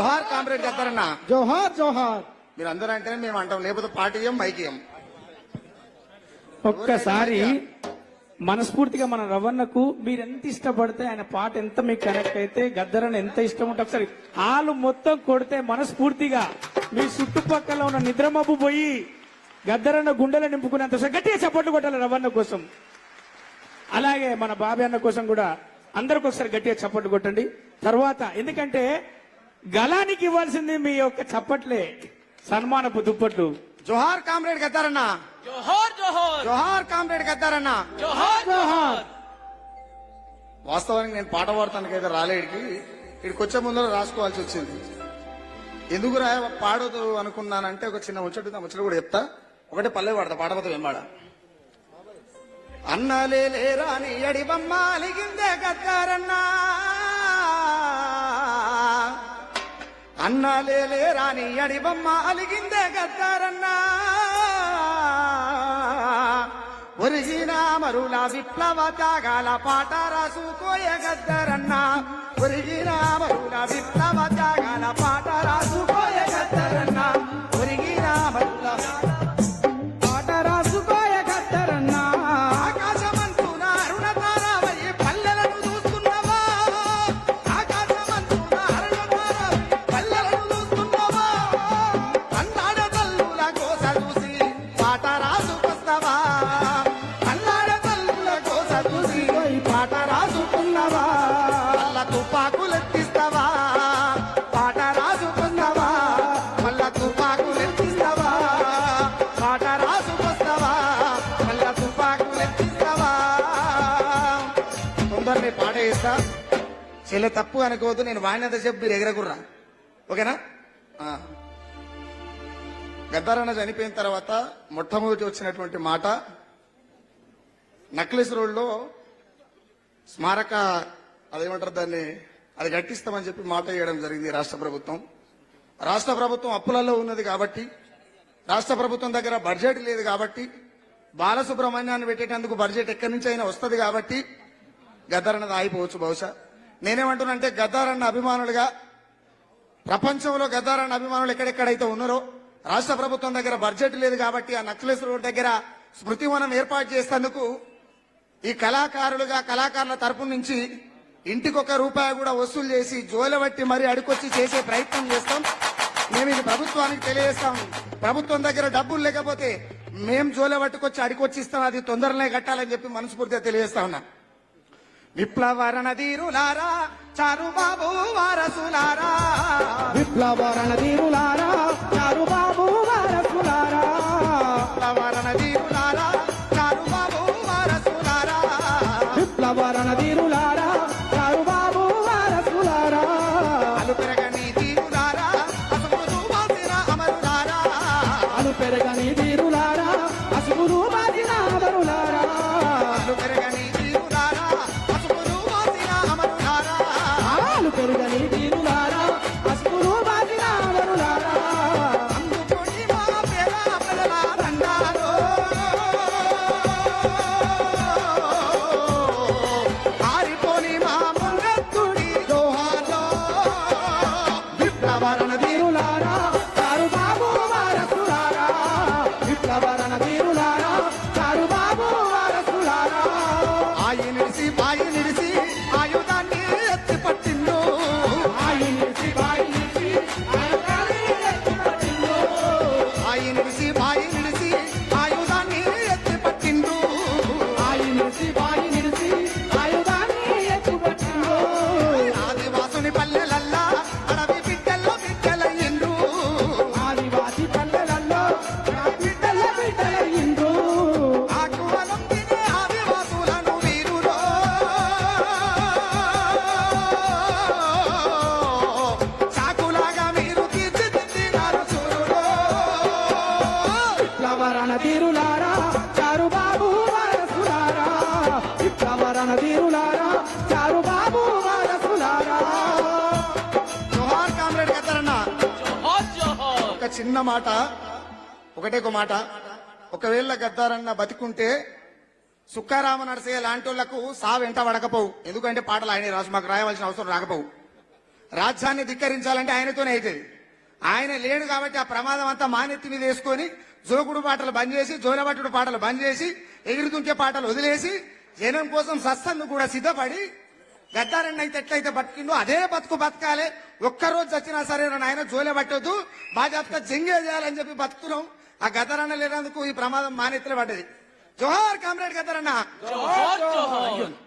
జోహార్ comrade గద్దరన్న. జోహార్ జోహార్. మీరు అందరూ అంటేనే మేము అంటాం, లేకపోతే పార్టీయం మైకియం. ఒక్కసారి మనస్ఫూర్తిగా మన రవణకు మీరు ఎంత ఇష్టపడితే ఆయన పాట ఎంత మీకు కనెక్ట్ అయితే గద్దరన్న ఎంత ఇష్టం ఉంటే ఒకసారి హాలు మొత్తం కొడితే మనస్ఫూర్తిగా మీ చుట్టుపక్కల ఉన్న నిద్రమబ్బు పోయి గద్దరన్న గుండెలు నింపుకునేంత గట్టిగా చప్పట్లు కొట్టాలి రవణ కోసం. అలాగే మన బాబాయ్ అన్న కోసం కూడా అందరికి ఒకసారి గట్టిగా చప్పట్లు కొట్టండి. తర్వాత ఎందుకంటే గలానికి ఇవ్వాల్సింది మీ యొక్క చప్పట్లే, సన్మానపు దుప్పట్లు. జోహార్ కామ్రేడ్ గద్దరన్న. జోహార్ జోహార్. జోహార్ కామ్రేడ్ గద్దరన్న. జోహార్ జోహార్. వాస్తవానికి నేను పాట పాడతానికి అయితే రాలేడికి, ఇక్కడికి వచ్చే ముందర రాసుకోవాల్సి వచ్చింది. ఎందుకు పాడదు అనుకున్నానంటే ఒక చిన్న ముచ్చట కూడా చెప్తా. ఒకటే పల్లె పాడతా, పాట మొత్తం ఏం పాడ. అన్నలే లేరాని అడిబమ్మ అలిగిందే గద్దరన్న, అన్నలే లేరాని అడిబమ్మ అలిగిందే గద్దరన్న, ఒరిగిన మరుల విప్లవ త్యాగాల పాట రాసుకోయ గద్దరన్న, ఒరిగిన మరుల విప్లవ త్యాగాల పాట రాసుకోయ గద్దరన్న, ఒరిగిన మరుల పాట రాసుకోయ గద్దరన్న. ఆకాశమంతున అరుణతారావయ్యి పల్లెలను చూస్తున్నావా, ఆకాశమంతున అరుణతారావయ్యి పల్లెలను చూస్తున్నావా, అన్నాడ తల్లుల కోస చూసి పాట రాసుకొస్తావా, అన్నాడ తల్లుల కోస చూసి పాట రాసుకున్నావా, మళ్ళా తుపాకులెత్తిస్తావా, పాట రాసుకున్నావా, మళ్ళా తుపాకులెత్తిస్తావా, పాట రాసుకొస్తావా, మళ్ళా తుపాకులెత్తిస్తావా. తొందరనే పాట వేస్తా, చెల్లె తప్పు అనుకోవద్దు. నేను వాడినంత చెప్పు మీరు ఎగరకుర్రా, ఓకేనా? గద్దరన్న చనిపోయిన తర్వాత మొట్టమొదటి వచ్చినటువంటి మాట, నక్లెస్ రోడ్లో స్మారక అదేమంటారు దాన్ని, అది కట్టిస్తామని చెప్పి మాట ఇవ్వడం జరిగింది రాష్ట్ర ప్రభుత్వం. రాష్ట్ర ప్రభుత్వం అప్పులలో ఉన్నది కాబట్టి, రాష్ట్ర ప్రభుత్వం దగ్గర బడ్జెట్ లేదు కాబట్టి, బాలసుబ్రహ్మణ్యాన్ని పెట్టేటందుకు బడ్జెట్ ఎక్కడి నుంచి అయినా వస్తుంది కాబట్టి గద్దరన్నది ఆగిపోవచ్చు బహుశా. నేనేమంటున్నానంటే గద్దరన్న అభిమానులుగా ప్రపంచంలో గద్దరన్న అభిమానులు ఎక్కడెక్కడైతే ఉన్నారో, రాష్ట్ర ప్రభుత్వం దగ్గర బడ్జెట్ లేదు కాబట్టి ఆ నక్లెస్ రోడ్ దగ్గర స్మృతివనం ఏర్పాటు చేసేందుకు ఈ కళాకారుల తరపు నుంచి ఇంటికొక రూపాయి కూడా వసూలు చేసి జోలబట్టి మరీ అడుకొచ్చి చేసే ప్రయత్నం చేస్తాం. మేము ఇది ప్రభుత్వానికి తెలియజేస్తాం. ప్రభుత్వం దగ్గర డబ్బులు లేకపోతే మేం జోలబట్టుకొచ్చి అడికొచ్చిస్తాం, అది తొందరనే కట్టాలని చెప్పి మనస్ఫూర్తిగా తెలియజేస్తా ఉన్నా. విప్లవరణ ధీరులారా, చారుబాబు వారసులారా, విప్లవరణ ధీరులారా, చారుబాబు వారసులారా, విప్లవరణ ధీరులారా, చారుబాబు వారసులారా, విప్లవరణ ధీరులారా, చారుబాబు వారసులారా, అలు పెరగని ధీరులారా, అసుగురు వాసిన అమరులారా, అలు పెరగని ధీరులారా, అసుగురు వాసిన అమరులారా, అలు పెరగని ధీరులారా, అసుగురు వాసిన అమరులారా, అలు పెరగని ధీరులారా, అసుగురు వాసిన అమరులారా. అందుకోండి మా పేద పిల్లల దండాలు, ఆరిపోని మా ముంగత్తుడి జోహార్లో. విప్లవరణ ధీరులారా, చారుబాబు వారసులారా, విప్లవరణ ధీరులారా, చారుబాబు వారసులారా. ఆయునిడిసి బాయి నిడిసి ఆయుధాన్ని ఎత్తి పట్టిండు, ఆయునిడిసి బాయి నిడిసి ఆయుధాన్ని ఎత్తి పట్టిండు, ఆయునిడిసి బాయి నిడిసి ఆయుధాన్ని ఎత్తి పట్టిండు, ఆయునిడిసి బాయి నిడిసి ఆయుధాన్ని ఎత్తి పట్టిండు. ఆదివాసుని పల్లెలల్లా అడవి బిడ్డల్లో బిడ్డలయ్యిండ్రు, ఆదివాసి పల్లెలలో నా బిడ్డల బిడ్డలయ్యిండ్రు. ఆకువలం తినే ఆదివాసులను వీరులో, చాకులాగా మీరు తీర్చిదిద్దినారు చూరులో. విప్లవరణ ధీరులారా, చారుబాబు వారసులారా, విప్లవరణ ధీరులారా, చారుబాబు వారసులారా. జోహార్ కామ్రేడ్ గద్దరన్న. జోహార్ జోహార్. ఒక చిన్న మాట, ఒకటే ఒక మాట, ఒకవేళ గద్దారన్న బతికుంటే సుక్కారామ నరసయ్య లాంటి వాళ్లకు సా వెంట పడకపోవు. ఎందుకంటే పాటలు ఆయన రాసు, మాకు రాయవలసిన అవసరం రాకపోవు. రాజ్యాన్ని ధిక్కరించాలంటే ఆయనతోనే అవుతుంది. ఆయన లేడు కాబట్టి ఆ ప్రమాదం అంతా మానెత్తి మీద వేసుకొని జోకుడు పాటలు బంద్ చేసి జోలబట్టుడు పాటలు బంద్ చేసి ఎగిరితుంటే పాటలు వదిలేసి జనం కోసం సస్తందు కూడా సిద్ధపడి గద్దారెడ్డి అయితే ఎట్లయితే బతికిందో అదే బతుకు బతకాలి. ఒక్కరోజు చచ్చినా సరే నాయన జోలే పట్టొద్దు, బాధ్యతగా జంగే చేయాలని చెప్పి బతుకున్నాం. ఆ గద్దరన్న లేనందుకు ఈ ప్రమాదం మానెత్తిలో పడ్డది. జోహార్ కామ్రేడ్ గద్దరన్న. జోహార్ జోహార్